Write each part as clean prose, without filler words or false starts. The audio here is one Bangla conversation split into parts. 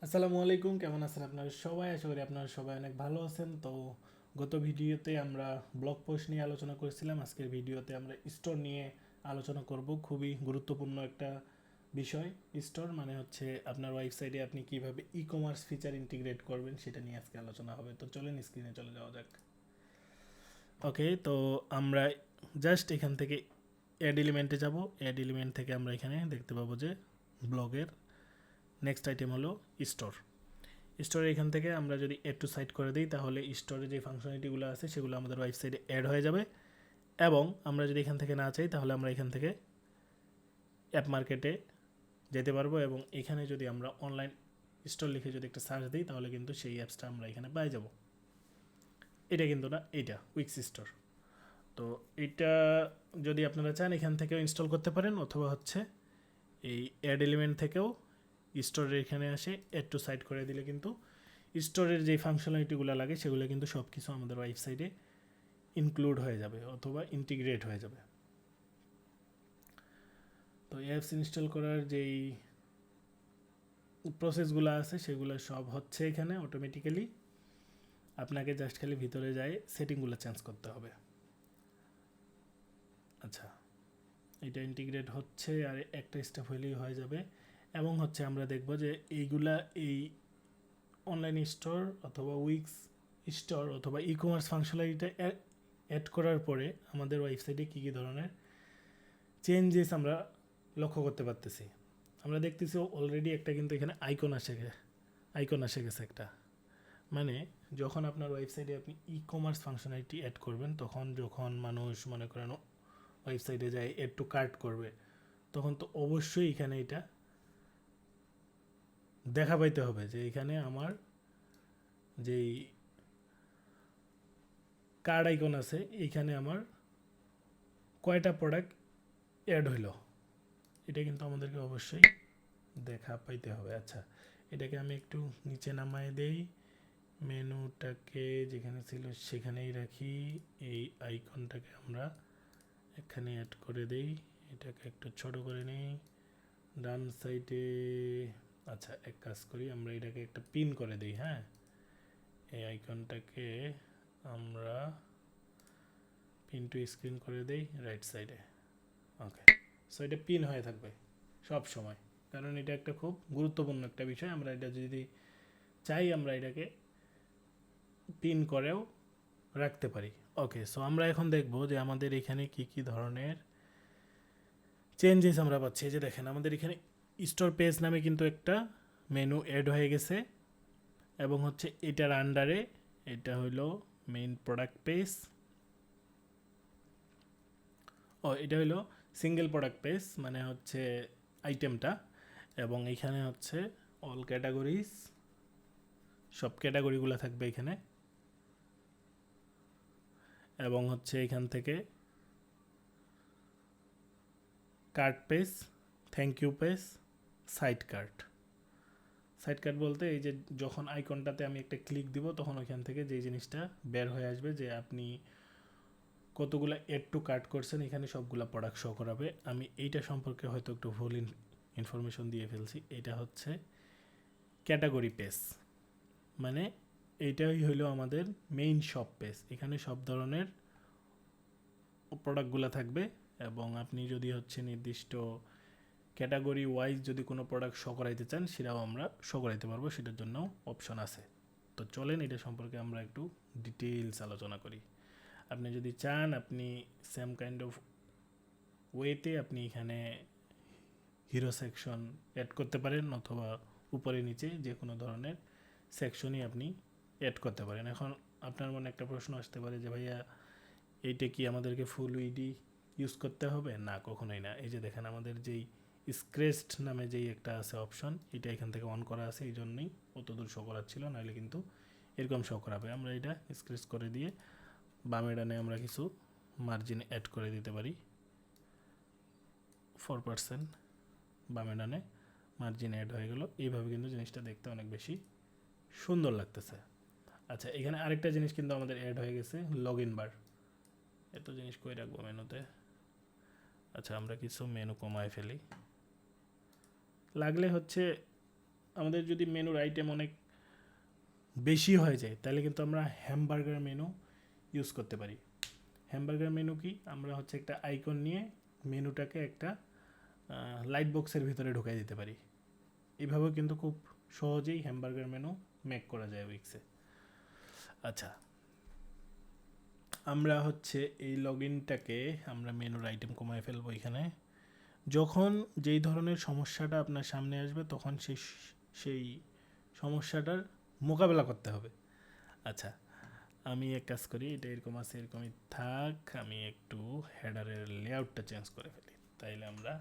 আসসালামু আলাইকুম, কেমন আছেন আপনারা সবাই? আশা করি আপনারা সবাই অনেক ভালো আছেন। তো গত ভিডিওতে আমরা ব্লগ পোস্ট নিয়ে আলোচনা করেছিলাম। আজকের ভিডিওতে আমরা স্টোর নিয়ে আলোচনা করব। খুবই গুরুত্বপূর্ণ একটা বিষয়। স্টোর মানে হচ্ছে আপনার ওয়েবসাইটে আপনি কিভাবে ই কমার্স ফিচার ইন্টিগ্রেট করবেন সেটা নিয়ে আজকে আলোচনা হবে। তো চলেন স্ক্রিনে চলে যাওয়া যাক। ওকে, তো আমরা জাস্ট এখান থেকে অ্যাড এলিমেন্টে যাব। অ্যাড এলিমেন্ট থেকে আমরা এখানে দেখতে পাবো যে ব্লগের নেক্সট আইটেম হলো স্টোর। স্টোরে এখান থেকে আমরা যদি এড টু সাইট করে দিই তাহলে স্টোরে যে ফাংশনালিটিগুলো আছে সেগুলো আমাদের ওয়েবসাইটে অ্যাড হয়ে যাবে। এবং আমরা যদি এখান থেকে না চাই তাহলে আমরা এখান থেকে অ্যাপ মার্কেটে যেতে পারবো এবং এখানে যদি আমরা অনলাইন স্টোর লিখে যদি একটা সার্চ দিই তাহলে কিন্তু সেই অ্যাপসটা আমরা এখানে পাই যাব। এটা কিন্তু না, এটা উইক্স স্টোর। তো এটা যদি আপনারা চান এখান থেকেও ইনস্টল করতে পারেন, অথবা হচ্ছে এই অ্যাড এলিমেন্ট থেকেও স্টোরের এখানে আসে অ্যাড টু সাইট করে দিলে কিন্তু স্টোরের যে ফাংশনালিটিগুলো লাগে সেগুলো কিন্তু সব কিছু আমাদের ওয়েবসাইটে ইনক্লুড হয়ে যাবে অথবা ইন্টিগ্রেট হয়ে যাবে। তো অ্যাপস ইনস্টল করার যেই প্রসেসগুলো আছে সেগুলো সব হচ্ছে এখানে অটোমেটিক্যালি। আপনাকে জাস্ট খালি ভিতরে যায় সেটিংগুলো চেঞ্জ করতে হবে। আচ্ছা, এটা ইন্টিগ্রেট হচ্ছে আর একটা স্টেপ হলেই হয়ে যাবে। এবং হচ্ছে আমরা দেখব যে এইগুলা এই অনলাইন স্টোর অথবা উইক্স স্টোর অথবা ই কমার্স ফাংশনালিটিটা অ্যাড করার পরে আমাদের ওয়েবসাইটে কী কী ধরনের চেঞ্জেস আমরা লক্ষ্য করতে পারতেছি। আমরা দেখতেছি অলরেডি একটা কিন্তু এখানে আইকন আসে গেছে একটা। মানে যখন আপনার ওয়েবসাইটে আপনি ই কমার্স ফাংশনালিটি অ্যাড করবেন তখন যখন মানুষ মনে করেন ওয়েবসাইটে যায় অ্যাড টু কার্ট করবে তখন তো অবশ্যই এখানে এটা দেখা পাইতে হবে যে এখানে আমার যেই কার্ড আইকন আছে এইখানে আমার কয়টা প্রোডাক্ট অ্যাড হইলো এটা কিন্তু আমাদেরকে অবশ্যই দেখা পাইতে হবে। আচ্ছা, এটাকে আমি একটু নিচে নামায় দেই, মেনুটাকে যেখানে ছিল সেখানেই রাখি, এই আইকনটাকে আমরা এখানে অ্যাড করে দেই, এটাকে একটু ছোট করে নিই ডান সাইডে। আচ্ছা, এক কাজ করি, আমরা এটাকে একটা পিন করে দিই। হ্যাঁ, এই আইকনটাকে আমরা পিন টু স্ক্রিন করে দেই রাইট সাইডে। ওকে, সো এটা পিন হয়ে থাকবে সব সময়, কারণ এটা একটা খুব গুরুত্বপূর্ণ একটা বিষয়। আমরা এটা যদি চাই আমরা এটাকে পিন করেও রাখতে পারি। ওকে, সো আমরা এখন দেখব যে আমাদের এখানে কি কি ধরনের চেঞ্জেস আমরা পাচ্ছি। এই যে দেখেন আমাদের এখানে স্টোর পেজ নামে কিন্তু একটা মেনু অ্যাড হয়ে গেছে এবং হচ্ছে এটার আন্ডারে এটা হইলো মেইন প্রোডাক্ট পেজ। এটা হইলো সিঙ্গেল প্রোডাক্ট পেজ মানে হচ্ছে আইটেমটা, এবং এখানে হচ্ছে অল ক্যাটাগরিজ, সব ক্যাটাগরিগুলো থাকবে এখানে। এবং হচ্ছে এখান থেকে cart page, thank you page, side cart. Side cart বলতে এই যে যখন আইকনটাতে আমি একটা ক্লিক দিব তখন ওইখান থেকে যেই জিনিসটা বের হয়ে আসবে যে আপনি কতগুলো এড টু কার্ট করছেন, এখানে সবগুলো প্রোডাক্ট শো করাবে। আমি এইটা সম্পর্কে হয়তো একটু ভুল ইনফরমেশন দিয়ে ফেলছি। এটা হচ্ছে ক্যাটাগরি পেজ, মানে এইটাই হলো আমাদের মেইন শপ পেজ। এখানে সব ধরনের প্রোডাক্টগুলো থাকবে এবং আপনি যদি হচ্ছে নির্দিষ্ট ক্যাটাগরি ওয়াইজ যদি কোনো প্রোডাক্ট শো করাইতে চান সেটাও আমরা শো করাইতে পারবো, সেটার জন্য অপশন আছে। তো চলেন এটা সম্পর্কে আমরা একটু ডিটেইলস আলোচনা করি। আপনি যদি চান আপনি সেম কাইন্ড অফ ওয়েতে আপনি এখানে হিরো সেকশন অ্যাড করতে পারেন, অথবা উপরে নিচে যে কোনো ধরনের সেকশনই আপনি অ্যাড করতে পারেন। এখন আপনার মনে একটা প্রশ্ন আসতে পারে যে ভাইয়া এইটা কি আমাদেরকে ফুল উইডি ইউজ করতে হবে? না, কখনোই না। এই যে দেখেন আমাদের যেই স্ক্রেচড নামে যেই একটা আছে অপশন, এটা এখান থেকে অন করা আছে, এই জন্যই অত দূর শো করাচ্ছিল, নাহলে কিন্তু এরকম শো করাবে। আমরা এটা স্ক্রেচ করে দিয়ে বামে ডানে আমরা কিছু মার্জিন অ্যাড করে দিতে পারি 4%, বামে ডানে মার্জিন অ্যাড হয়ে গেল। এইভাবে কিন্তু জিনিসটা দেখতে অনেক বেশি সুন্দর লাগতেছে। আচ্ছা, এখানে আরেকটা জিনিস কিন্তু আমাদের অ্যাড হয়ে গেছে, লগ ইন বার। এত জিনিস কই রাখবো মেনুতে। আচ্ছা, আমরা কিছু মেনু কমায় ফেলি, লাগলে হচ্ছে আমাদের যদি মেনুর আইটেম অনেক বেশি হয়ে যায় তাহলে কিন্তু আমরা হ্যামবার্গার মেনু ইউজ করতে পারি। হ্যামবার্গার মেনু কি, আমরা হচ্ছে একটা আইকন নিয়ে মেনুটাকে একটা লাইট বক্সের ভিতরে ঢুকাই দিতে পারি। এইভাবেও কিন্তু খুব সহজেই হ্যামবার্গার মেনু মেক করা যায় উইক্সে। আচ্ছা, আমরা হচ্ছে এই লগ ইনটাকে আমরা মেনুর আইটেম কমায় ফেলবো এখানে। যখন যেই ধরনের সমস্যাটা আপনার সামনে আসবে তখন সেই সমস্যাটার মোকাবেলা করতে হবে। আচ্ছা, আমি এক কাজ করি, এটা এরকম আছে এরকমই থাক, আমি একটু হেডারের লেআউটটা চেঞ্জ করে ফেলি, তাইলে আমরা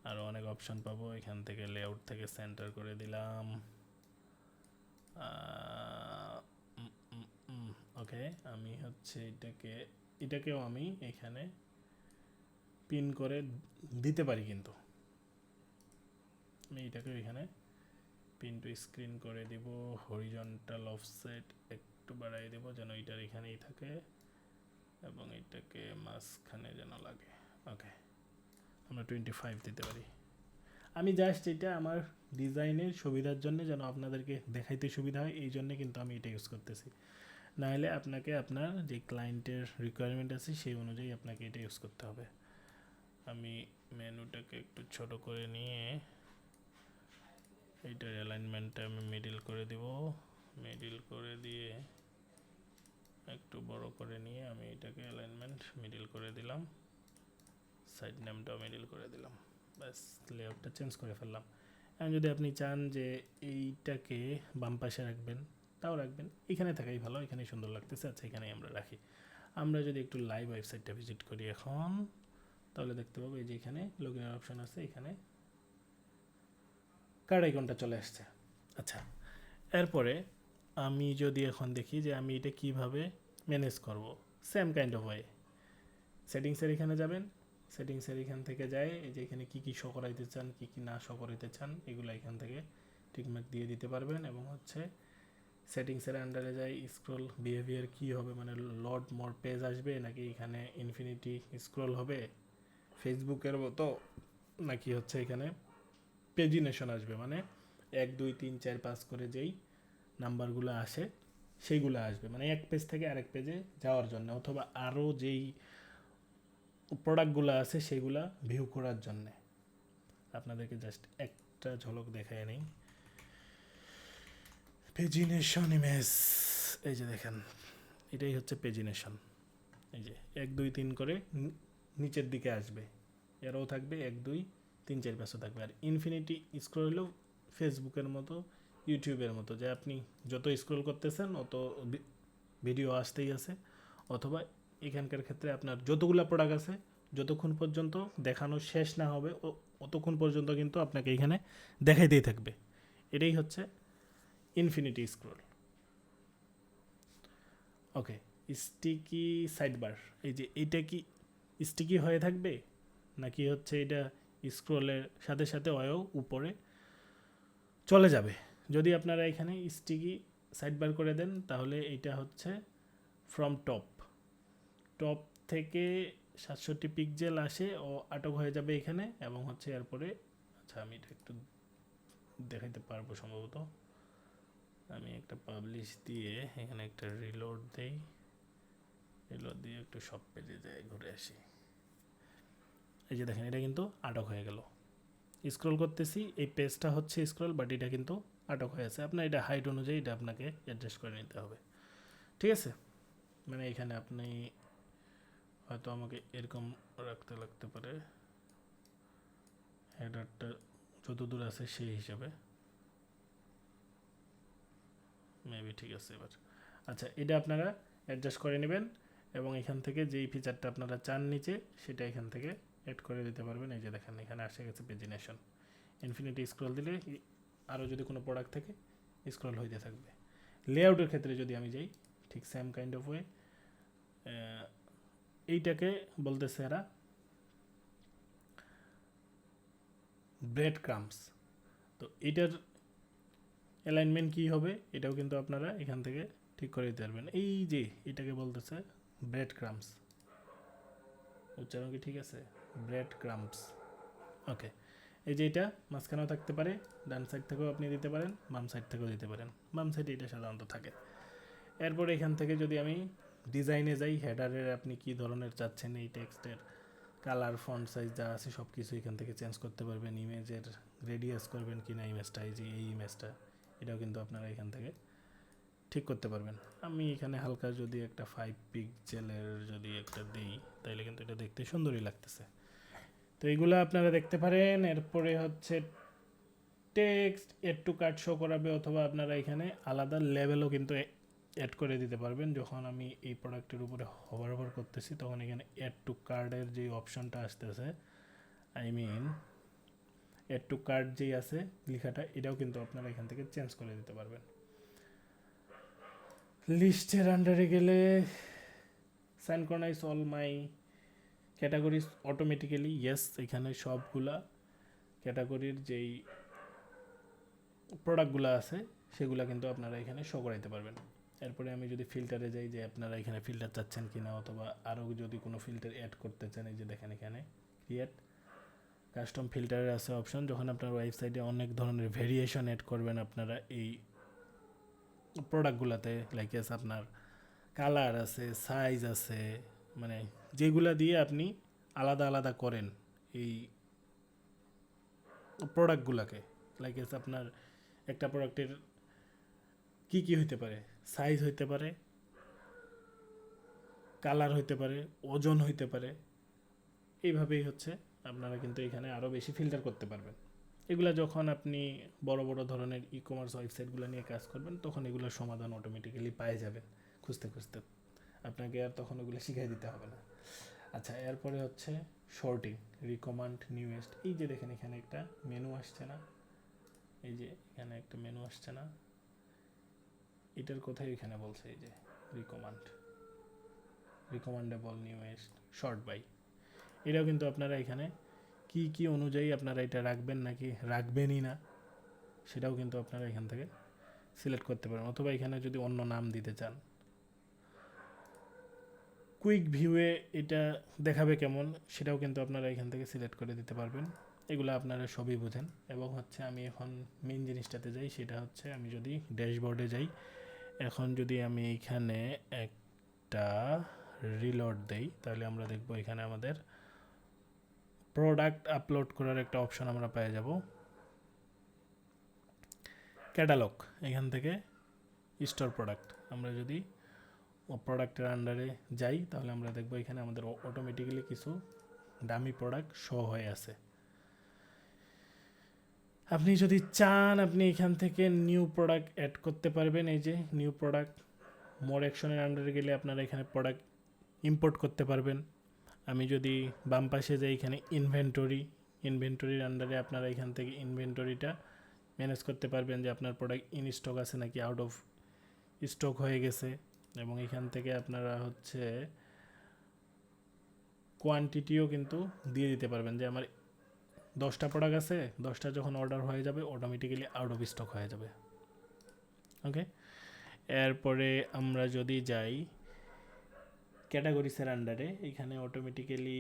আরও অনেক অপশন পাবো। এখান থেকে লেআউট থেকে সেন্টার করে দিলাম। ওকে, আমি হচ্ছে এটাকেও আমি এখানে পিন করে দিতে পারি, কিন্তু আমি এটাকেও এখানে পিন টু স্ক্রিন করে দিব। হরিজন্টাল অফসেট একটু বাড়াই দেব যেন এটার এখানেই থাকে এবং এটাকে মাঝখানে যেন লাগে। ওকে, আমরা 25 দিতে পারি। আমি জাস্ট এটা আমার ডিজাইনের সুবিধার জন্য, যেন আপনাদেরকে দেখাইতে সুবিধা হয় এই জন্য কিন্তু আমি এটা ইউজ করতেছি। নাহলে আপনাকে আপনার যে ক্লায়েন্টের রিকোয়ারমেন্ট আছে সেই অনুযায়ী আপনাকে এটা ইউজ করতে হবে। আমি মেনুটাকে একটু ছোট করে নিয়ে এইটার অ্যালাইনমেন্টটা আমি মিডিল করে দিব। মিডিল করে দিয়ে একটু বড় করে নিয়ে আমি এটাকে অ্যালাইনমেন্ট মিডিল করে দিলাম, সাইড নেমটাও মিডিল করে দিলাম, ব্যাস লেআউটটা চেঞ্জ করে ফেললাম। এখন যদি আপনি চান যে এইটাকে বাম পাশে রাখবেন তাও রাখবেন, এখানে থাকাই ভালো, এখানেই সুন্দর লাগতেছে। আচ্ছা, এখানেই আমরা রাখি। আমরা যদি একটু লাইভ ওয়েবসাইটটা ভিজিট করি এখন, তাহলে দেখতে পাবো এই যে এখানে লগইনের অপশন আছে, এখানে কার্ড আইকনটা চলে আসছে। আচ্ছা, এরপরে আমি যদি এখন দেখি যে আমি এটা কিভাবে ম্যানেজ করব, সেম কাইন্ড অফ ওয়ে সেটিংসের এখানে যাবেন। সেটিংসের এখান থেকে যায় এই যে এখানে কী কী শো করাইতে চান, কী কী না শো করাইতে চান, এগুলো এখান থেকে টিকমার্ক দিয়ে দিতে পারবেন। এবং হচ্ছে সেটিংসের আন্ডারে যায় স্ক্রল বিহেভিয়ার কী হবে, মানে লোড মোর পেজ আসবে নাকি এখানে ইনফিনিটি স্ক্রল হবে ফেসবুকের মতো, নাকি হচ্ছে এখানে পেজিনেশন আসবে, মানে 1 2 3 4 5 করে যেই নাম্বারগুলো আসে সেইগুলো আসবে, মানে এক পেজ থেকে আরেক পেজে যাওয়ার জন্য, অথবা আরও যেই প্রোডাক্টগুলো আছে সেগুলা ভিউ করার জন্যে। আপনাদেরকে জাস্ট একটা ঝলক দেখায় নেই। পেজিনেশন ইমেজ, এই যে দেখেন, এটাই হচ্ছে পেজিনেশন। এই যে 1 2 3 করে নিচের দিকে আসবে, এরও থাকবে 1 2 3 4 5 থাকবে। আর ইনফিনিটি স্ক্রল হলো ফেসবুকের মতো, ইউটিউবের মতো, যে আপনি যত স্ক্রল করতেছেন অত ভিডিও আসতেই আছে। অথবা এখানকার ক্ষেত্রে আপনার যতগুলো প্রোডাক্ট আছে যতক্ষণ পর্যন্ত দেখানো শেষ না হবে অতক্ষণ পর্যন্ত কিন্তু আপনাকে এখানে দেখাইতেই থাকবে। এটাই হচ্ছে ইনফিনিটি স্ক্রল। ওকে, স্টিকি সাইডবার, এই যে এইটা কি স্টিকি হয়ে থাকবে নাকি হচ্ছে এটা স্ক্রলের সাথে সাথে উপরে চলে যাবে? যদি আপনারা এখানে স্টিকি সাইডবার করে দেন তাহলে এটা হচ্ছে ফ্রম টপ থেকে 67 পিক্সেল আসে ও আটক হয়ে যাবে এখানে, এবং হচ্ছে এরপরে, আচ্ছা আমি এটা একটু দেখাইতে পারবো সম্ভবত। আমি একটা পাবলিশ দিয়ে এখানে একটা রিলোড দেই, রিলোড দিয়ে একটু সব পেজে যাই, ঘুরে আসি। এই যে দেখেন, এটা কিন্তু আটক হয়ে গেল। স্ক্রল করতেছি, এই পেজটা হচ্ছে স্ক্রল, বাট এটা কিন্তু আটক হয়ে আছে। আপনার এটা হাইট অনুযায়ী এটা আপনাকে অ্যাডজাস্ট করে নিতে হবে, ঠিক আছে? মানে এখানে আপনি হয়তো আমাকে এরকম রাখতে লাগতে পারে, হেডারটা যত দূর আছে সেই হিসাবে মেবি ঠিক আছে এবার। আচ্ছা, এটা আপনারা অ্যাডজাস্ট করে নেবেন এবং এখান থেকে যেই ফিচারটা আপনারা চান নিচে সেটা এখান থেকে অ্যাড করে দিতে পারবেন। এই যে দেখেন, এখানে আসে গেছে পেজিনেশন। ইনফিনিটি স্ক্রল দিলে আরও যদি কোনো প্রোডাক্ট থাকে স্ক্রল হইতে থাকবে। লেআউটের ক্ষেত্রে যদি আমি যাই, ঠিক সেম কাইন্ড অফ ওয়ে, এইটাকে বলতেছে এরা ব্রেড ক্রাম্পস। তো এটার অ্যালাইনমেন্ট কী হবে এটাও কিন্তু আপনারা এখান থেকে ঠিক করে দিতে পারবেন। এই যে এটাকে বলতেছে ব্রেড ক্রাম্পস, উচ্চারণ কি ঠিক আছে? Bread crumbs. ওকে, এই যে এটা মাঝখানেও থাকতে পারে, ডান সাইড থেকেও আপনি দিতে পারেন, বাম সাইড থেকেও দিতে পারেন। বাম সাইডে এটা সাধারণত থাকে। এরপরে এখান থেকে যদি আমি ডিজাইনে যাই, হেডারের আপনি কি ধরনের চাচ্ছেন, এই টেক্সটের কালার, ফন্ট সাইজ যা আছে সব কিছু এখান থেকে চেঞ্জ করতে পারবেন। ইমেজের রেডিয়াস করবেন কি না ইমেজটা, এই যে এই ইমেজটা, এটাও কিন্তু আপনারা এখান থেকে ঠিক করতে পারবেন। আমি এখানে হালকা যদি একটা 5 পিক্সেলের যদি একটা দিই, তাইলে কিন্তু এটা দেখতে সুন্দরই লাগতেছে। তো এইগুলো আপনারা দেখতে পারেন। এরপরে হচ্ছে text add to cart show করাবে, অথবা আপনারা এখানে আলাদা লেভেলও কিন্তু অ্যাড করে দিতে পারবেন। যখন আমি এই প্রোডাক্টের উপরে হোভার করতেছি, তখন এখানে অ্যাড টু কার্ডের যে অপশনটা আসতেছে, I mean add to cart যেই আছে লেখাটা, এটাও কিন্তু আপনারা এখান থেকে চেঞ্জ করে দিতে পারবেন। লিস্টের আন্ডারে গেলে synchronise all my categories automatically, yes, এখানে সবগুলা ক্যাটাগরির যেই প্রোডাক্টগুলো আছে সেগুলো কিন্তু আপনারা এখানে শো করাইতে পারবেন। এরপরে আমি যদি ফিল্টারে যাই, যে আপনারা এখানে ফিল্টার চাচ্ছেন কিনা, অথবা আরও যদি কোনো ফিল্টার অ্যাড করতে চান, এই যে দেখেন এখানে ক্রিয়েট কাস্টম ফিল্টারের আছে অপশন। যখন আপনার ওয়েবসাইটে অনেক ধরনের ভেরিয়েশন অ্যাড করবেন আপনারা এই প্রোডাক্টগুলোতে, লাইক এস আপনার কালার আছে, সাইজ আছে, মানে যেগুলা দিয়ে আপনি আলাদা আলাদা করেন এই প্রোডাক্টগুলোকে, লাইক এস আপনার একটা প্রোডাক্টের কি কি হইতে পারে, সাইজ হইতে পারে, কালার হইতে পারে, ওজন হইতে পারে, এইভাবেই হচ্ছে আপনারা কিন্তু এখানে আরও বেশি ফিল্টার করতে পারবেন। এগুলা যখন আপনি বড় বড় ধরনের ই কমার্স ওয়েবসাইটগুলো নিয়ে কাজ করবেন, তখন এগুলোর সমাধান অটোমেটিক্যালি পাই যাবেন খুঁজতে খুঁজতে, আপনাকে আর তখন ওগুলো শিখাই দিতে হবে না। আচ্ছা, এরপরে হচ্ছে শর্টিং, রিকমান্ড, নিউয়েস্ট। এই যে দেখেন এখানে একটা মেনু আসছে না, এই যে এখানে একটা মেনু আসছে না, এটার কথাই এখানে বলছে, এই যে রিকমান্ড, রিকমান্ডেবল, নিউয়েস্ট, শর্ট বাই। এটাও কিন্তু আপনারা এখানে কি কি অনুযায়ী আপনারা এটা রাখবেন নাকি রাখবেনই না, সেটাও কিন্তু আপনারা এখান থেকে সিলেক্ট করতে পারেন। অথবা এখানে যদি অন্য নাম দিতে চান, কুইক ভিউয়ে এটা দেখাবে কেমন, সেটাও কিন্তু আপনারা এখান থেকে সিলেক্ট করে দিতে পারবেন। এগুলো আপনারা সবই বোঝেন। এবং হচ্ছে আমি এখন মেন জিনিসটাতে যাই, সেটা হচ্ছে আমি যদি ড্যাশবোর্ডে যাই, এখন যদি আমি এইখানে একটা রিলোড দেই, তাহলে আমরা দেখব এখানে আমাদের প্রোডাক্ট আপলোড করার একটা অপশন আমরা পেয়ে যাব। ক্যাটালগ, এখান থেকে স্টোর প্রোডাক্ট, আমরা যদি প্রোডাক্টের আন্ডারে যাই, তাহলে আমরা দেখব এখানে আমাদের অটোমেটিক্যালি কিছু দামি প্রোডাক্ট শো হয়ে আছে। আপনি যদি চান, আপনি এখান থেকে নিউ প্রোডাক্ট অ্যাড করতে পারবেন। এই যে নিউ প্রোডাক্ট, মোর অ্যাকশনের আন্ডারে গেলে আপনারা এখানে প্রোডাক্ট ইম্পোর্ট করতে পারবেন। আমি যদি বাম পাশে যাই, এখানে ইনভেন্টরির আন্ডারে আপনারা এখান থেকে ইনভেন্টরিটা ম্যানেজ করতে পারবেন, যে আপনার প্রোডাক্ট ইন স্টক আছে নাকি আউট অফ স্টক হয়ে গেছে। এবং এখান থেকে আপনারা হচ্ছে কোয়ান্টিটিও কিন্তু দিয়ে দিতে পারবেন, যে আমার 10টা প্রোডাক্ট আছে, 10টা যখন অর্ডার হয়ে যাবে অটোমেটিক্যালি আউট অফ স্টক হয়ে যাবে। ওকে, এরপরে আমরা যদি যাই ক্যাটাগরিসের আন্ডারে, এখানে অটোমেটিক্যালি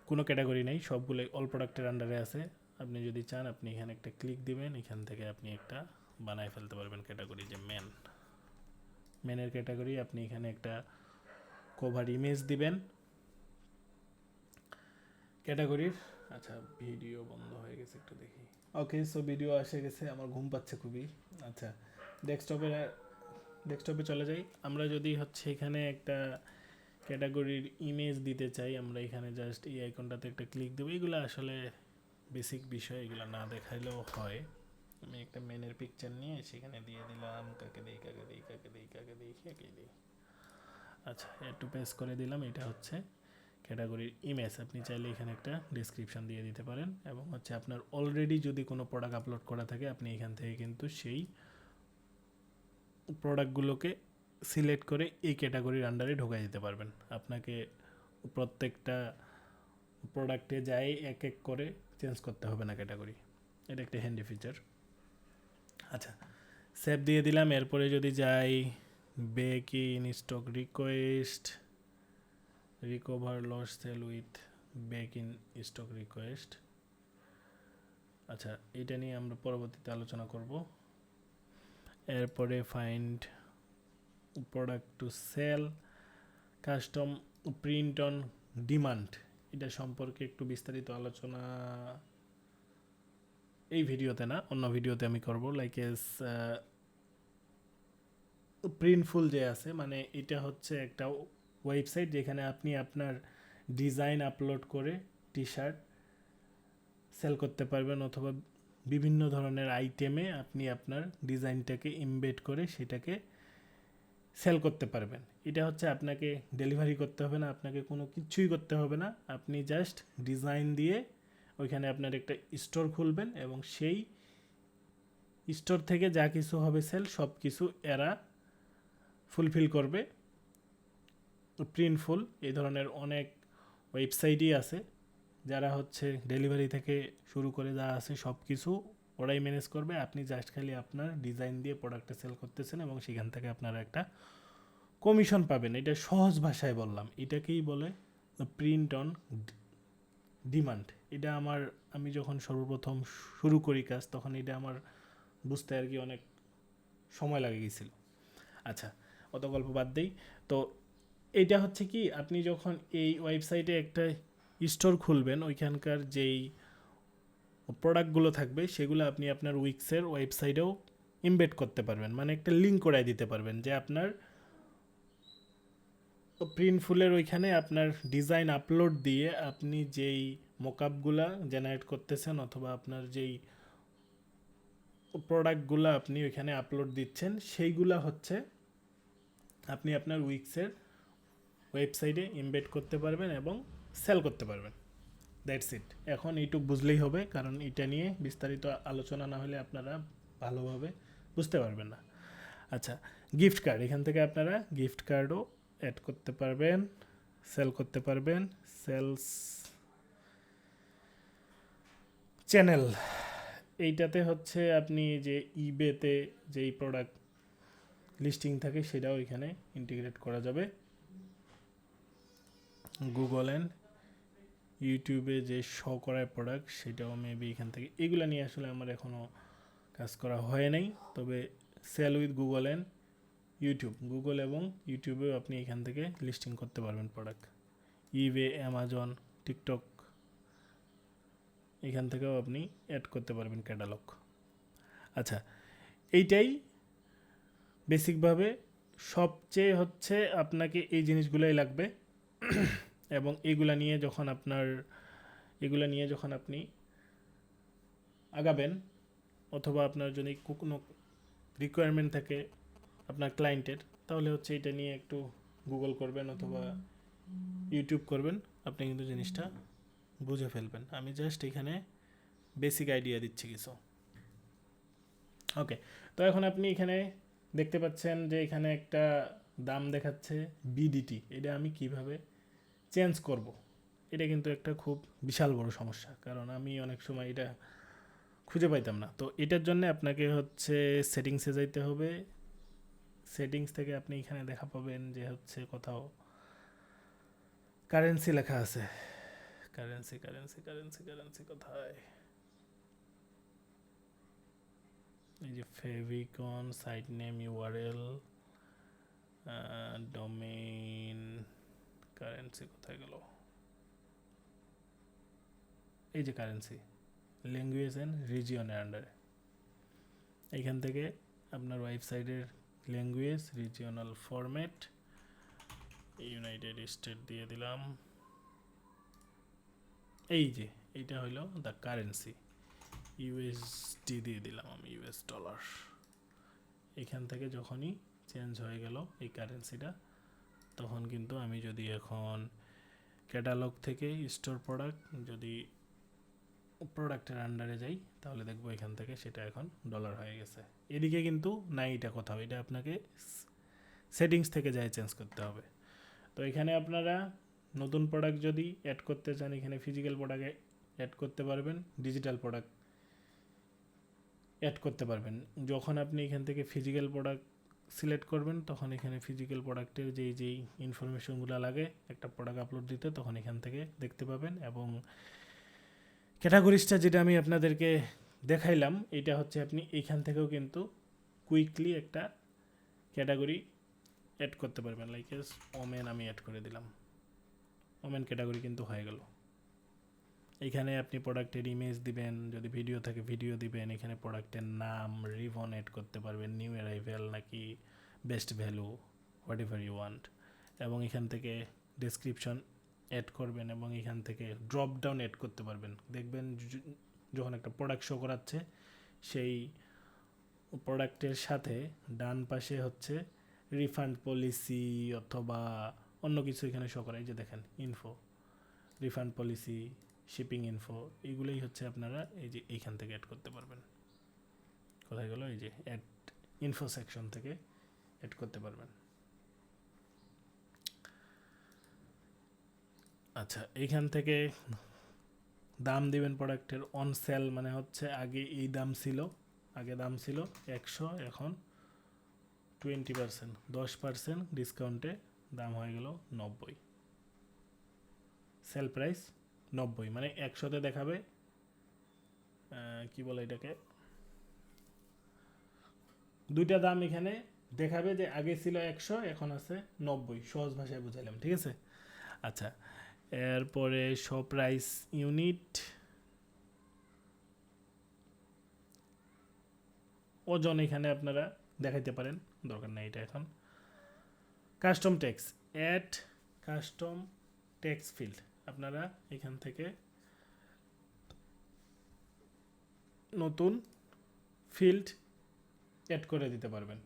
কোনো ক্যাটাগরি নেই, সবগুলোই অল প্রোডাক্টের আন্ডারে আছে। আপনি যদি চান, আপনি এখানে একটা ক্লিক দিবেন, এখান থেকে আপনি একটা বানায় ফেলতে পারবেন ক্যাটাগরি, যে মেনের ক্যাটাগরি। আপনি এখানে একটা কভার ইমেজ দিবেন ক্যাটাগরির। আচ্ছা, ভিডিও বন্ধ হয়ে গেছে, একটু দেখি। ওকে, সো ভিডিও এসে গেছে, আমার ঘুম পাচ্ছে খুবই। আচ্ছা, ডেস্কটপে চলে যাই। আমরা যদি হচ্ছে এখানে একটা ক্যাটাগরির ইমেজ দিতে চাই, আমরা এখানে জাস্ট এই আইকনটাতে একটা ক্লিক দেবো। এগুলো আসলে বেসিক বিষয়, এগুলো না দেখাইলেও হয়। আমি একটা মেনের পিকচার নিয়ে সেখানে দিয়ে দিলাম, কাকে দিই কাকে দিই কাকে দিই কাকে দিই কাকে দিই। আচ্ছা, একটু পেস্ট করে দিলাম। এটা হচ্ছে ক্যাটাগরির ইমেজ। আপনি চাইলে এখানে একটা ডেসক্রিপশন দিয়ে দিতে পারেন। এবং হচ্ছে আপনার অলরেডি যদি কোনো প্রোডাক্ট আপলোড করা থাকে, আপনি এখান থেকে কিন্তু সেই প্রোডাক্টগুলোকে সিলেক্ট করে এই ক্যাটাগরির আন্ডারে ঢোকাই দিতে পারবেন। আপনাকে প্রত্যেকটা প্রোডাক্টে যাই এক এক করে চেঞ্জ করতে হবে না ক্যাটাগরি। এটা একটা হ্যান্ডি ফিচার। আচ্ছা, সেভ দিয়ে দিলাম। এরপরে যদি যাই back in stock request, recover lost sale with back in stock request, আচ্ছা, এটা নিয়ে আমরা পরবর্তীতে আলোচনা করব। এরপরে find product to sell, custom print on demand, এটা সম্পর্কে একটু বিস্তারিত আলোচনা এই ভিডিওতে না, অন্য ভিডিওতে আমি করব। লাইক এস প্রিন্টফুল যে আছে, মানে এটা হচ্ছে একটা ওয়েবসাইট যেখানে আপনি আপনার ডিজাইন আপলোড করে টি শার্ট সেল করতে পারবেন, অথবা বিভিন্ন ধরনের আইটেমে আপনি আপনার ডিজাইনটাকে ইমবেড করে সেটাকে সেল করতে পারবেন। এটা হচ্ছে আপনাকে ডেলিভারি করতে হবে না, আপনাকে কোনো কিছুই করতে হবে না, আপনি জাস্ট ডিজাইন দিয়ে ওইখানে আপনার একটা স্টোর খুলবেন এবং সেই স্টোর থেকে যা কিছু হবে সেল সব কিছু এরা ফুলফিল করবে। প্রিন্টফুল এই ধরনের অনেক ওয়েবসাইটই আছে যারা হচ্ছে ডেলিভারি থেকে শুরু করে যা আছে সব কিছু ওরাই ম্যানেজ করবে। আপনি জাস্ট খালি আপনার ডিজাইন দিয়ে প্রোডাক্টটা সেল করতেছেন এবং সেখান থেকে আপনারা একটা কমিশন পাবেন। এটা সহজ ভাষায় বললাম, এটাকেই বলে প্রিন্ট অন ডিমান্ড। এটা আমি যখন সর্বপ্রথম শুরু করি কাজ, তখন এটা আমার বুঝতে আর কি অনেক সময় লাগে গেছিল। আচ্ছা, অত গল্প বাদ দেই। তো এইটা হচ্ছে কি, আপনি যখন এই ওয়েবসাইটে একটা স্টোর খুলবেন, ওইখানকার যেই প্রোডাক্টগুলো থাকবে সেগুলো আপনি আপনার উইক্সের ওয়েবসাইটেও ইমবেড করতে পারবেন, মানে একটা লিঙ্ক করে দিতে পারবেন যে আপনার প্রিন্টফুলের ওইখানে আপনার ডিজাইন আপলোড দিয়ে আপনি যেই মকআপগুলা জেনারেট করতেছেন অথবা আপনার যেই প্রোডাক্টগুলো আপনি ওইখানে আপলোড দিচ্ছেন সেইগুলা হচ্ছে আপনি আপনার উইক্সের ওয়েবসাইটে ইমবেড করতে পারবেন এবং সেল করতে পারবেন। That's it. এখন এইটুকু বুঝলেই হবে, কারণ এটা নিয়ে বিস্তারিত আলোচনা না হলে আপনারা ভালোভাবে বুঝতে পারবেন না। আচ্ছা, গিফট কার্ড, এখান থেকে আপনারা গিফট কার্ডও অ্যাড করতে পারবেন, সেল করতে পারবেন। সেলস চ্যানেল, এইটাতে হচ্ছে আপনি যে ইবেতে যেই প্রোডাক্ট লিস্টিং থাকে সেটাও এখানে ইন্টিগ্রেট করা যাবে। গুগল অ্যান্ড ইউটিউবে যে শো করার প্রোডাক্ট সেটাও মেবি এখান থেকে, এগুলো নিয়ে আসলে আমার এখনও কাজ করা হয় নাই। তবে sell with Google and YouTube, Google এবং ইউটিউবেও আপনি এখান থেকে লিস্টিং করতে পারবেন প্রোডাক্ট। ইবে, অ্যামাজন, টিকটক, এখান থেকেও আপনি অ্যাড করতে পারবেন ক্যাটালগ। আচ্ছা, এইটাই বেসিকভাবে সবচেয়ে হচ্ছে আপনাকে এই জিনিসগুলোই লাগবে। এবং এগুলা নিয়ে যখন আপনি আগাবেন, অথবা আপনার যদি কোনো রিকোয়ারমেন্ট থাকে আপনার ক্লায়েন্টের, তাহলে হচ্ছে এটা নিয়ে একটু গুগল করবেন অথবা ইউটিউব করবেন, আপনি কিন্তু জিনিসটা বুঝে ফেলবেন। আমি জাস্ট এখানে বেসিক আইডিয়া দিচ্ছি কিছু। ওকে, তো এখন আপনি এখানে দেখতে পাচ্ছেন যে এখানে একটা দাম দেখাচ্ছে বিডিটি। এটা আমি কিভাবে চেঞ্জ করব, এটা কিন্তু একটা খুব বিশাল বড় সমস্যা, কারণ আমি অনেক সময় এটা খুঁজে পাইতাম না। তো এটার জন্য আপনাকে হচ্ছে সেটিংসে যাইতে হবে। সেটিংস থেকে আপনি এখানে দেখা পাবেন যে হচ্ছে কোথাও কারেন্সি লেখা আছে। কারেন্সি কারেন্সি কারেন্সি কারেন্সি কোথায়? এই যে favicon, site name, URL, domain, currency কোথায় গেল? এই যে কারেন্সি, ল্যাঙ্গুয়েজ অ্যান্ড রিজিয়নের আন্ডারে। এইখান থেকে আপনার ওয়েবসাইটের language, regional format, United state দিয়ে দিলাম। এই যে এইটা হলো দ্য কারেন্সি, ইউএসডি দিয়ে দিলাম আমি, ইউএস ডলার। এখান থেকে যখনই চেঞ্জ হয়ে গেল এই কারেন্সিটা, তখন কিন্তু আমি যদি এখন ক্যাটালগ থেকে স্টোর প্রোডাক্ট যদি প্রোডাক্টের আন্ডারে যাই, তাহলে দেখবো এখান থেকে সেটা এখন ডলার হয়ে গেছে। এদিকে কিন্তু নাই এটা কোথাও, এটা আপনাকে সেটিংস থেকে যাই চেঞ্জ করতে হবে। তো এখানে আপনারা নতুন প্রোডাক্ট যদি অ্যাড করতে চান, এখানে ফিজিক্যাল প্রোডাক্ট অ্যাড করতে পারবেন, ডিজিটাল প্রোডাক্ট অ্যাড করতে পারবেন। যখন আপনি এখান থেকে ফিজিক্যাল প্রোডাক্ট সিলেক্ট করবেন, তখন এখানে ফিজিক্যাল প্রোডাক্টের যেই ইনফরমেশনগুলো লাগে একটা প্রোডাক্ট আপলোড দিতে, তখন এখান থেকে দেখতে পাবেন। এবং ক্যাটাগরিজটা যেটা আমি আপনাদেরকে দেখাইলাম, এটা হচ্ছে আপনি এইখান থেকেও কিন্তু কুইকলি একটা ক্যাটাগরি অ্যাড করতে পারবেন। লাইক এস ওমেন আমি অ্যাড করে দিলাম, ওমেন ক্যাটাগরি কিন্তু হয়ে গেল। এখানে আপনি প্রোডাক্টের ইমেজ দিবেন, যদি ভিডিও থাকে ভিডিও দিবেন, এখানে প্রোডাক্টের নাম, রিভন অ্যাড করতে পারবেন, নিউ অ্যারাইভেল নাকি best value, whatever you want, এবং এখান থেকে ডেসক্রিপশন অ্যাড করবেন এবং এখান থেকে ড্রপ ডাউন অ্যাড করতে পারবেন। দেখবেন যখন একটা প্রোডাক্ট শো করাচ্ছে, সেই প্রোডাক্টের সাথে ডান পাশে হচ্ছে রিফান্ড পলিসি অথবা অন্য কিছু এখানে শো করায়, যে দেখেন info, refund policy, shipping info, এগুলোই হচ্ছে আপনারা এই যে এইখান থেকে অ্যাড করতে পারবেন। কোথায় গেল? এই যে অ্যাড ইনফো সেকশন থেকে অ্যাড করতে পারবেন। আচ্ছা, এইখান থেকে দাম দিবেন প্রোডাক্টের। অন সেল মানে হচ্ছে আগে এই দাম ছিল, আগে দাম ছিল 100, এখন 20%, 10% ডিসকাউন্টে দাম হয়ে গেল 90। সেল প্রাইস 90, মানে 100তে দেখাবে কি বলে এটাকে, দুইটা দাম এখানে দেখাবে যে আগে ছিল 100, এখন আছে 90। সহজ ভাষায় বুঝাইলাম, ঠিক আছে? আচ্ছা, এরপরে শো প্রাইস ইউনিট, ওজন এখানে আপনারা দেখাইতে পারেন, দরকার নেই এটা এখন। Custom tax, add custom tax field, আপনারা এখান থেকে নতুন ফিল্ড অ্যাড করে দিতে পারবেন।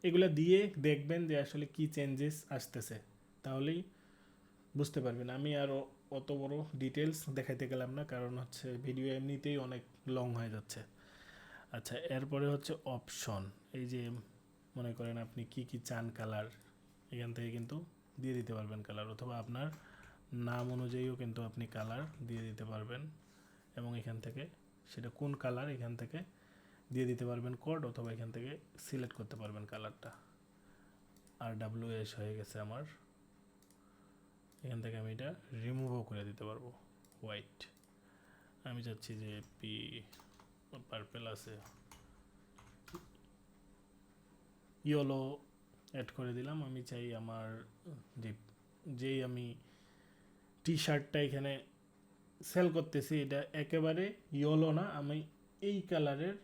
এগুলো দিয়ে দেখবেন যে আসলে কি চেঞ্জেস আসতেছে, তাহলেই বুঝতে পারবেন। আমি আরও অত বড় ডিটেলস দেখাইতে গেলাম না, কারণ হচ্ছে ভিডিও এমনিতেই অনেক লং হয়ে যাচ্ছে। আচ্ছা, এরপরে হচ্ছে অপশন। এই যে মনে করেন আপনি কি কি চান কালার, এখান থেকে কিন্তু দিয়ে দিতে পারবেন কালার, অথবা আপনার নাম অনুযায়ীও কিন্তু আপনি কালার দিয়ে দিতে পারবেন, এবং এখান থেকে সেটা কোন কালার এখান থেকে দিয়ে দিতে পারবেন কোড, অথবা এখান থেকে সিলেক্ট করতে পারবেন কালারটা। আর ডাব্লিউএস হয়ে গেছে আমার, এখান থেকে আমি এটা রিমুভও করে দিতে পারবো। হোয়াইট, আমি চাচ্ছি যে পি পার্পেল আছে, ইয়েলো অ্যাড করে দিলাম। আমি চাই আমার যেই আমি টি শার্টটা এখানে সেল করতেছি, এটা একেবারে ইয়েলো না, আমি এই কালারের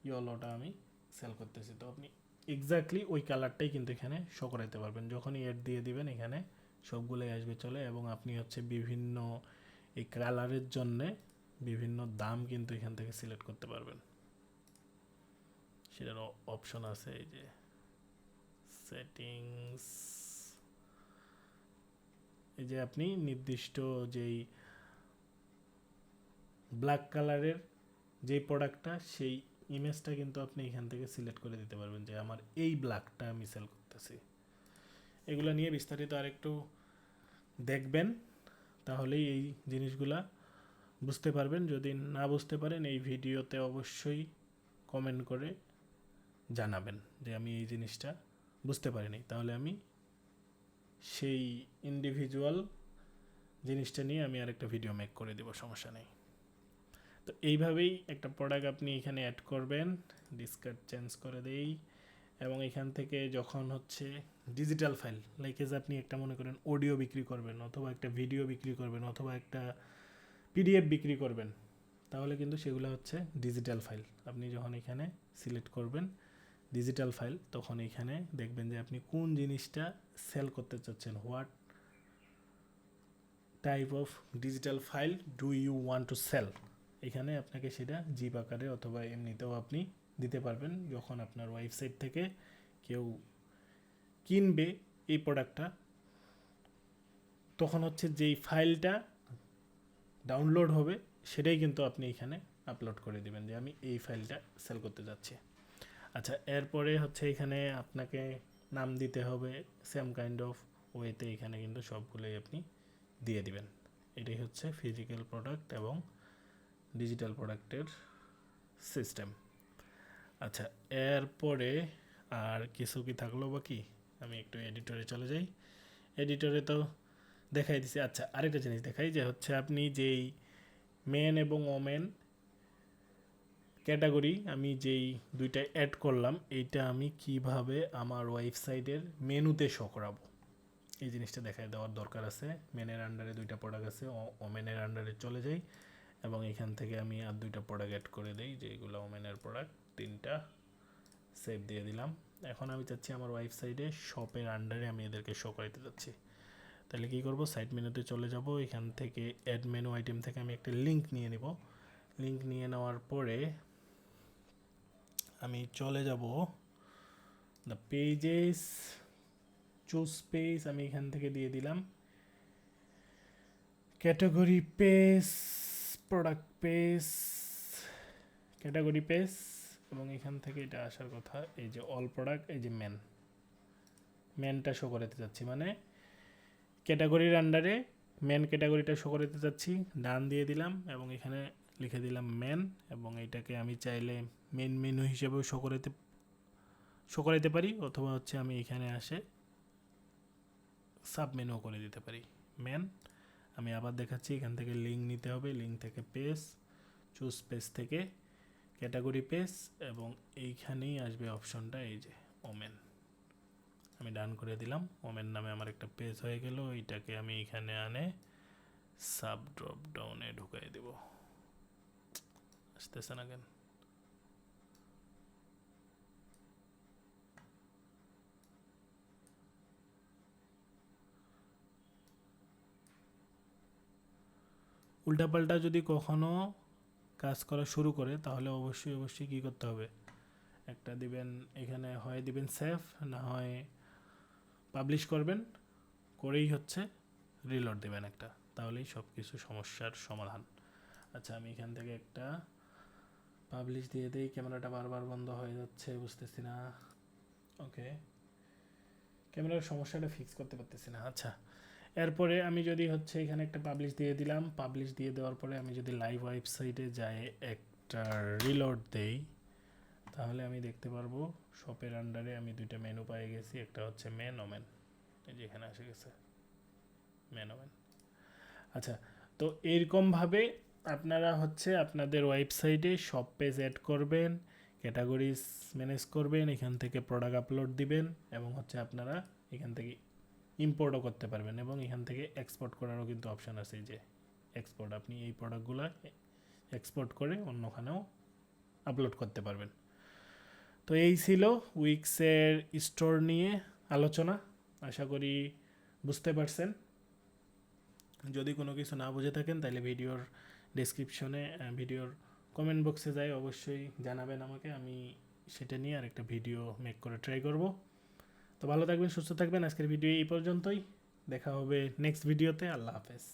ইয়েলোটা আমি সেল করতেছি। তো আপনি এক্স্যাক্টলি ওই কালারটাই কিন্তু এখানে শো করাইতে পারবেন। যখনই অ্যাড দিয়ে দিবেন এখানে সবগুলোই আসবে চলে, এবং আপনি হচ্ছে বিভিন্ন এই কালারের জন্যে বিভিন্ন দাম কিন্তু এখান থেকে সিলেক্ট করতে পারবেন। সেটার অপশন আছে, এই যে সেটিংস, এই যে আপনি নির্দিষ্ট যেই ব্ল্যাক কালারের যেই প্রোডাক্টটা, সেই ইমেজটা কিন্তু আপনি এখান থেকে সিলেক্ট করে দিতে পারবেন যে আমার এই ব্ল্যাকটা আমি সেল করতেছি। এগুলো নিয়ে বিস্তারিত আরেকটু দেখবেন, তাহলেই এই জিনিসগুলা বুঝতে পারবেন। যদি না বুঝতে পারেন এই ভিডিওতে অবশ্যই কমেন্ট করে জানাবেন যে আমি এই জিনিসটা বুঝতে পারিনি, তাহলে আমি সেই ইন্ডিভিজুয়াল জিনিসটা নিয়ে আমি আরেকটা ভিডিও মেক করে দেব, সমস্যা নেই। তো এইভাবেই একটা প্রোডাক্ট আপনি এখানে অ্যাড করবেন। ডিসকার্ড চেঞ্জ করে দেই, এবং এখান থেকে যখন হচ্ছে ডিজিটাল ফাইল, লাইক এজ আপনি একটা মনে করেন অডিও বিক্রি করবেন, অথবা একটা ভিডিও বিক্রি করবেন, অথবা একটা পিডিএফ বিক্রি করবেন, তাহলে কিন্তু সেগুলো হচ্ছে ডিজিটাল ফাইল। আপনি যখন এখানে সিলেক্ট করবেন ডিজিটাল ফাইল, তখন এখানে দেখবেন যে আপনি কোন জিনিসটা সেল করতে চাচ্ছেন, what type of digital file do you want to sell. এখানে আপনাকে সেটা জিপ আকারে অথবা এমনিতেও আপনি দিতে পারবেন। যখন আপনার ওয়েবসাইট থেকে কেউ কিনবে এই প্রোডাক্টটা, তখন হচ্ছে যেই ফাইলটা ডাউনলোড হবে সেটাই কিন্তু আপনি এখানে আপলোড করে দিবেন যে আমি এই ফাইলটা সেল করতে যাচ্ছি। আচ্ছা, এরপরে হচ্ছে এখানে আপনাকে নাম দিতে হবে সেম কাইন্ড অফ ওয়েতে, এখানে কিন্তু সবগুলোই আপনি দিয়ে দিবেন। এটাই হচ্ছে ফিজিক্যাল প্রোডাক্ট এবং ডিজিটাল প্রোডাক্টের সিস্টেম। আচ্ছা, এরপরে আর কিছু কি থাকলো বাকি? আমি একটু এডিটরে চলে যাই। এডিটরে তো দেখাই দিছি। আচ্ছা, আরেকটা জিনিস দেখাই, যে হচ্ছে আপনি যেই মেন এবং ওমেন ক্যাটাগরি আমি যেই দুইটা অ্যাড করলাম, এইটা আমি কিভাবে আমার ওয়েবসাইটের মেনুতে শো করাবো, এই জিনিসটা দেখায় দেওয়ার দরকার আছে। মেনের আন্ডারে দুইটা প্রোডাক্ট আছে, ওমেনের আন্ডারে চলে যাই এবং এখান থেকে আমি আর দুইটা প্রোডাক্ট অ্যাড করে দিই, যেগুলো ওমেনের প্রোডাক্ট, তিনটা সেভ দিয়ে দিলাম। এখন আমি চাচ্ছি আমার ওয়েবসাইটে শপের আন্ডারে আমি এদেরকে শো করাতে যাচ্ছি। তাহলে কী করব, সাইট মেনুতে চলে যাব, এখান থেকে অ্যাড মেনু আইটেম থেকে আমি একটা লিঙ্ক নিয়ে নিব। লিঙ্ক নিয়ে নেওয়ার পরে আমি চলে যাব দ্য পেজেস, চুজ পেজ, আমি এখান থেকে দিয়ে দিলাম category page, product page, category page, এবং এখান থেকে এটা আসার কথা, এই যে অল প্রোডাক্ট, এই যে মেনটা শো করাতে যাচ্ছি, মানে ক্যাটাগরির আন্ডারে মেন ক্যাটাগরিটা শো করাতে যাচ্ছি। ডান দিয়ে দিলাম এবং এখানে লিখে দিলাম মেন, এবং এইটাকে আমি চাইলে মেন মেনু হিসেবেও শো করাতে পারি, অথবা হচ্ছে আমি এখানে আসে সাব মেনু করে দিতে পারি মেন। আমি আবার দেখাচ্ছি, এখান থেকে লিঙ্ক নিতে হবে, লিঙ্ক থেকে পেজ, চুজ পেজ থেকে ক্যাটাগরি পেজ, এবং এইখানেই আসবে অপশনটা, এই যে ওমেন। আমি ডান করে দিলাম, ওমেন নামে আমার একটা পেজ হয়ে গেল। এইটাকে আমি এখানে আনে সাব ড্রপ ডাউনে ঢুকাই দেব। আসতেছে না কেন? উল্টাপাল্টা যদি কখনো কাজ করা শুরু করে, তাহলে অবশ্যই কী করতে হবে, একটা দিবেন এখানে, হয় দিবেন সেভ, না হয় পাবলিশ করবেন, করেই হচ্ছে রিলোড দেবেন একটা, তাহলেই সব কিছু সমস্যার সমাধান। আচ্ছা, আমি এখান থেকে একটা পাবলিশ দিয়ে দিই। ক্যামেরাটা বারবার বন্ধ হয়ে যাচ্ছে, বুঝতেছি না। ওকে, ক্যামেরার সমস্যাটা ফিক্স করতে পারতেছি না। আচ্ছা, এরপরে আমি যদি হচ্ছে এখানে একটা পাবলিশ দিয়ে দিলাম, পাবলিশ দিয়ে দেওয়ার পরে আমি যদি লাইভ ওয়েবসাইটে যাই একটা রিলোড দেই, তাহলে আমি দেখতে পারবো শপের আন্ডারে আমি দুইটা মেনু পেয়ে গেছি, একটা হচ্ছে মেন, ওমেন, এই যে এখানে এসে গেছে মেন, ওমেন। আচ্ছা, তো এরকমভাবে আপনারা হচ্ছে আপনাদের ওয়েবসাইটে শপ পেজ অ্যাড করবেন, ক্যাটাগরিজ ম্যানেজ করবেন, এখান থেকে প্রোডাক্ট আপলোড দিবেন, এবং হচ্ছে আপনারা এখান থেকে ইম্পোর্টও করতে পারবেন, এবং এখান থেকে এক্সপোর্ট করারও কিন্তু অপশান আছে, যে এক্সপোর্ট, আপনি এই প্রোডাক্টগুলো এক্সপোর্ট করে অন্যখানেও আপলোড করতে পারবেন। তো এই ছিল উইক্সের স্টোর নিয়ে আলোচনা, আশা করি বুঝতে পারছেন। যদি কোনো কিছু না বুঝে থাকেন, তাহলে ভিডিওর ডেসক্রিপশনে, ভিডিওর কমেন্ট বক্সে যাই, অবশ্যই জানাবেন আমাকে, আমি সেটা নিয়ে আরেকটা ভিডিও মেক করে ট্রাই করব। তো ভালো থাকবেন, সুস্থ থাকবেন, আজকের ভিডিও এই পর্যন্তই, দেখা হবে নেক্সট ভিডিওতে। আল্লাহ হাফেজ।